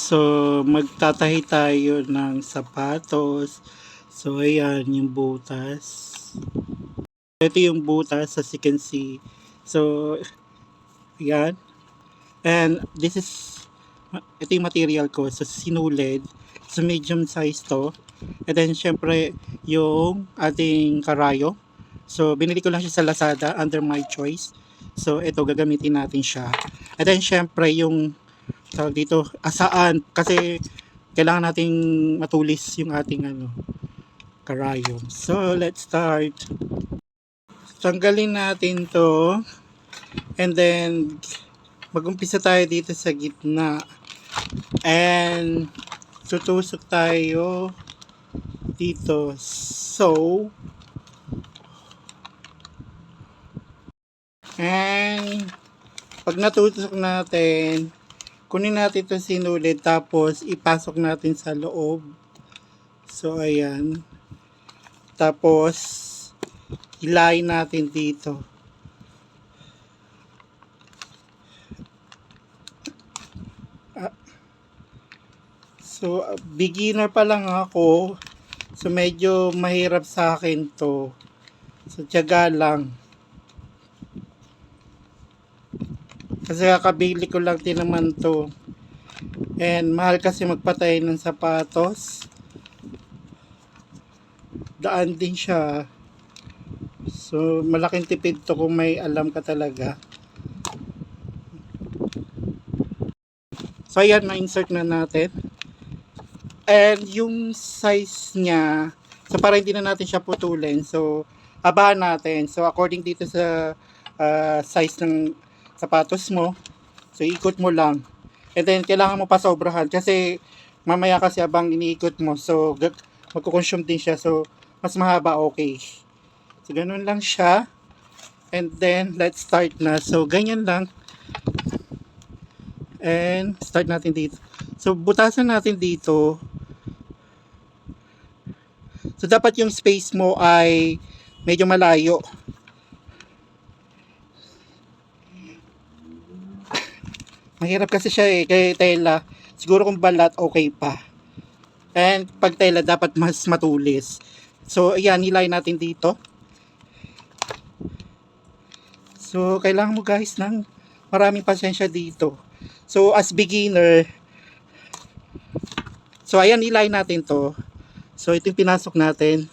So, magtatahi tayo ng sapatos. So, ayan yung butas. Ito yung butas as you can see. So, ayan. And this is, ito yung material ko. So, sinulid. So, medium size to. And then, syempre, yung ating karayo. So, binili ko lang siya sa Lazada under my choice. So, ito, gagamitin natin siya. And then, syempre, yung tawag dito, asaan. Kasi, kailangan nating matulis yung ating karayo. So, let's start. Tanggalin natin to. And then, mag-umpisa tayo dito sa gitna. And, tutusok tayo dito. So, and, pag natutusok natin, kunin natin ito sinulid tapos ipasok natin sa loob. So, ayan. Tapos, hilahin natin dito. So, beginner pa lang ako. So, medyo mahirap sa akin to. So, tiyaga lang. Kasi kakabili ko lang din naman to. And, mahal kasi magpatay ng sapatos. Daan din siya. So, malaking tipid to kung may alam ka talaga. So, ayan, na-insert na natin. And yung size niya, so para hindi na natin siya putulin, so abahan natin. So according dito sa size ng sapatos mo, so ikot mo lang. And then kailangan mo pa sobrahan kasi mamaya kasi abang iniikot mo, so magkukonsume din siya. So mas mahaba, okay. So ganun lang siya. And then let's start na. So ganyan lang. And start natin dito. So butasan natin dito. So, dapat yung space mo ay medyo malayo. Mahirap kasi siya kay tela. Siguro kung balat, okay pa. And pag tela, dapat mas matulis. So, ayan, hilahin natin dito. So, kailangan mo guys ng maraming pasensya dito. So, as beginner, so, ayan, hilahin natin to. So, ito yung pinasok natin.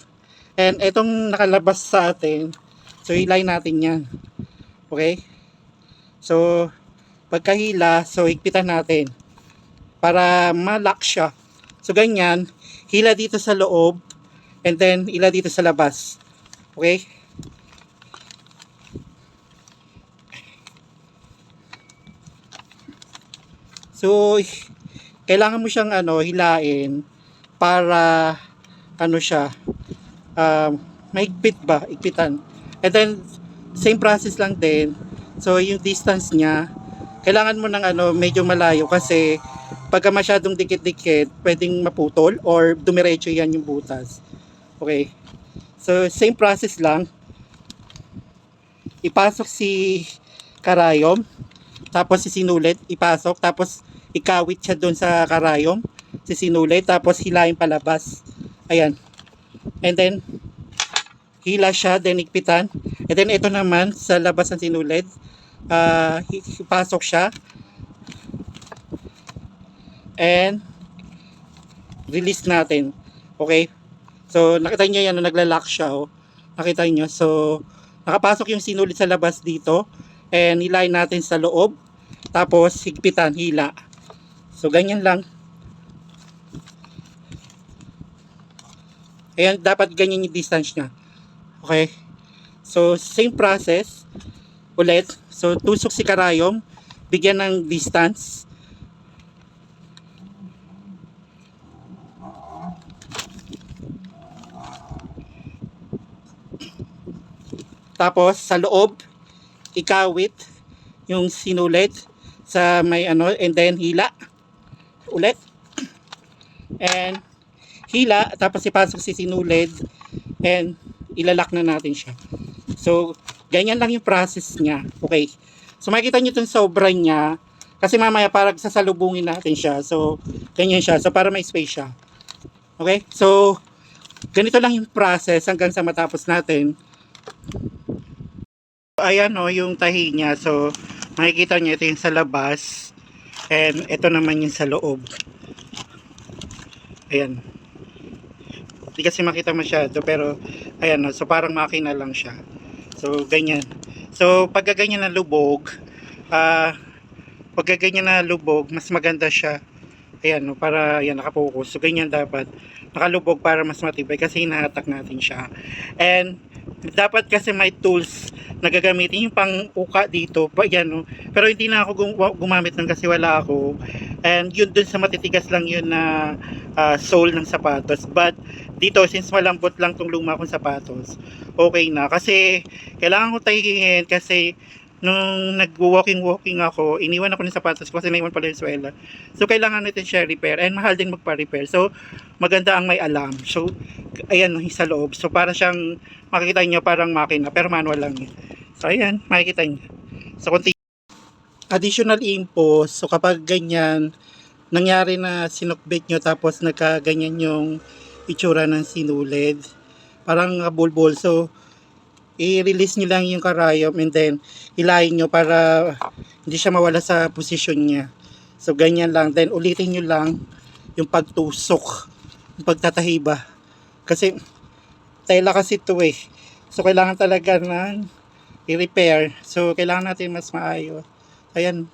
And itong nakalabas sa atin, so hilahin natin yan. Okay? So, pagkahila, so higpitan natin para ma-lock siya. So, ganyan, hila dito sa loob and then hila dito sa labas. Okay? So, kailangan mo siyang hilain para siya mahigpit ba, higpitan. And then same process lang din. So yung distance niya, kailangan mo ng medyo malayo kasi pagka masyadong dikit-dikit, pwedeng maputol or dumiretso yan yung butas. Okay. So same process lang. Ipasok si karayom, tapos si sinulit, ipasok, tapos ikawit siya doon sa karayom, si sinulit, tapos hilahin palabas. Ayan. And then hila siya, then higpitan. And then ito naman sa labas ng sinulid, ipasok siya and release natin. Okay? So nakita niyo yan, nagla-lock siya, oh. Nakita niyo. So nakapasok yung sinulid sa labas dito and hilahin natin sa loob, tapos higpitan, hila. So ganyan lang. Ayan, dapat ganyan yung distance niya. Okay? So, same process. Ulit. So, tusok si karayom. Bigyan ng distance. Tapos, sa loob, ikawit yung sinulit sa may and then hila. Ulit. And, hila, tapos ipasok si sinulid and ilalak na natin siya. So, ganyan lang yung process niya. Okay. So, makikita nyo itong sobra niya. Kasi mamaya parang sasalubungin natin siya. So, ganyan siya. So, para may space siya. Okay? So, ganito lang yung process hanggang sa matapos natin. Ayan o, yung tahi niya. So, makikita niyo ito yung sa labas. And ito naman yung sa loob. Ayan. Hindi kasi makita masyado. Pero, ayan o. So, parang makina lang siya. So, ganyan. So, pag ganyan na lubog, pag ganyan na lubog, mas maganda siya. Ayan, no, para ayan, nakapokus. So, ganyan dapat. Nakalubog para mas matibay kasi hinahatak natin siya. And, dapat kasi may tools na gagamitin yung pang-uka dito. Yan, no. Pero hindi na ako gumamit nun kasi wala ako. And yun dun sa matitigas lang yun na sole ng sapatos. But dito, since malambot lang tong luma kong sapatos, okay na. Kasi kailangan ko tahihin kasi nung nag-walking ako, iniwan ako ng sapatos ko kasi naiwan pala yung swela. So, kailangan natin siya repair and mahal din magpa-repair. So, maganda ang may alarm. So, ayan, sa loob. So, para siyang, makikita nyo parang makina, pero manual lang yun. So, ayan, makikita nyo. So, additional info. So, kapag ganyan, nangyari na sinukbit nyo tapos nagkaganyan yung itsura ng sinulid, parang bulbul. So, i-release nyo lang yung karayom and then hilahin nyo para hindi siya mawala sa posisyon niya. So ganyan lang, then ulitin nyo lang yung pagtusok, yung pagtatahiba kasi tela kasi ito eh, so kailangan talaga na i-repair. So kailangan natin mas maayos. Ayan,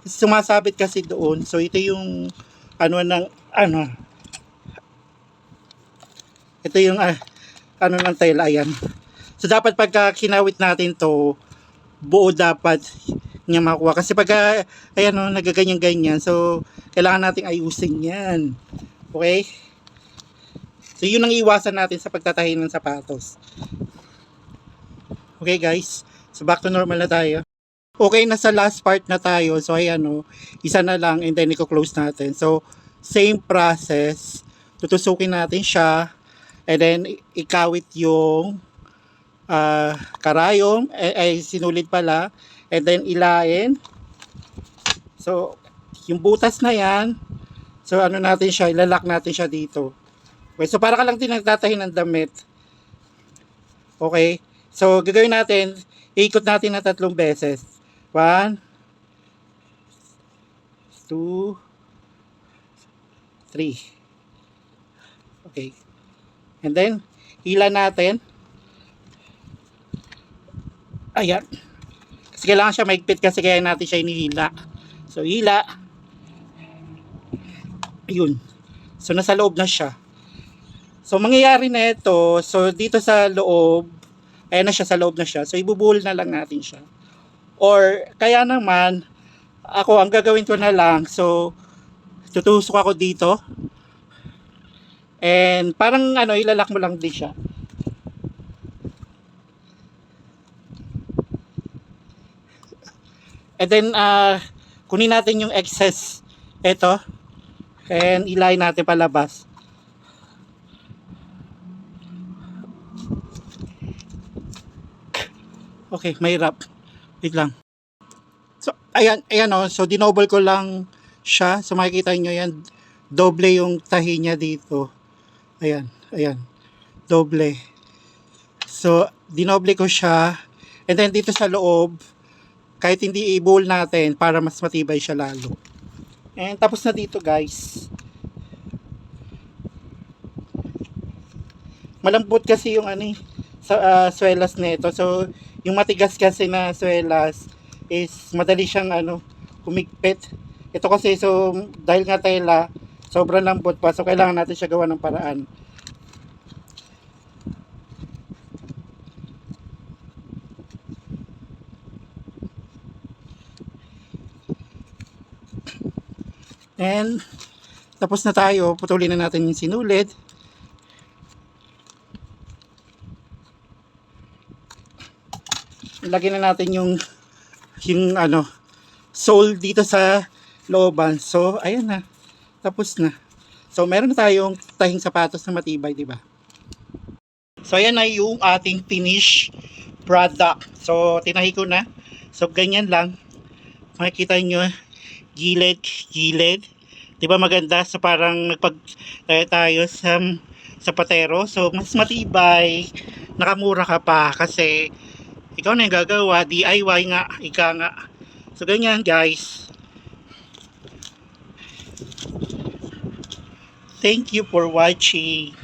sumasabit kasi doon. So ito yung ito yung ng tela. Ayan. So dapat pagka kinawit natin to, buo dapat niya makuha. Kasi pagka ayan o, nagaganyan-ganyan, so kailangan nating ayusin yan. Okay? So yun ang iwasan natin sa pagtatahi ng sapatos. Okay guys? So back to normal na tayo. Okay, nasa last part na tayo. So ayan o, isa na lang and then i-close natin. So same process. Tutusukin natin siya and then ikawit yung karayom ay sinulid pala and then ilain. So yung butas na yan, so ano natin siya, ilalak natin siya dito. Okay, so para ka lang din nagtatahi ng damit. Okay, so gagawin natin, iikot natin na 3 beses. 1 2 3. Okay, and then hila natin. Ayan. Kasi kailangan siya maigpit kasi kaya natin siya inihila. So, hila. Ayun. So, nasa loob na siya. So, mangyayari na ito. So, dito sa loob, ayan na siya, sa loob na siya. So, ibubuhol na lang natin siya. Or, kaya naman, ako, ang gagawin ko na lang, so, tutusok ako dito. And, parang, ilalak mo lang din siya. And then, kunin natin yung excess. Ito. And ilayin natin palabas. Okay, mahirap. Wait lang. So, ayan o. So, dinoble ko lang siya. So, makikita nyo yan. Doble yung tahi niya dito. Ayan. Doble. So, dinoble ko siya. And then, dito sa loob, kahit hindi i-bowl natin para mas matibay siya lalo. And tapos na dito guys. Malambot kasi yung sa swelas nito. So yung matigas kasi na swelas is madali siyang humigpit. Ito kasi so dahil nga tela, sobrang lambot pa. So kailangan natin siya gawa ng paraan. And tapos na tayo, putulin na natin yung sinulid. Lagyan na natin yung sole dito sa looban. So ayan na. Tapos na. So meron na tayong tahing sapatos na matibay, di ba? So ayan na yung ating finish product. So tinahi ko na. So ganyan lang. Makikita nyo gilid. Di ba maganda? So parang tayo sa patero. So mas matibay. Nakamura ka pa kasi ikaw na yung gagawa. DIY nga. Ika nga. So ganyan guys. Thank you for watching.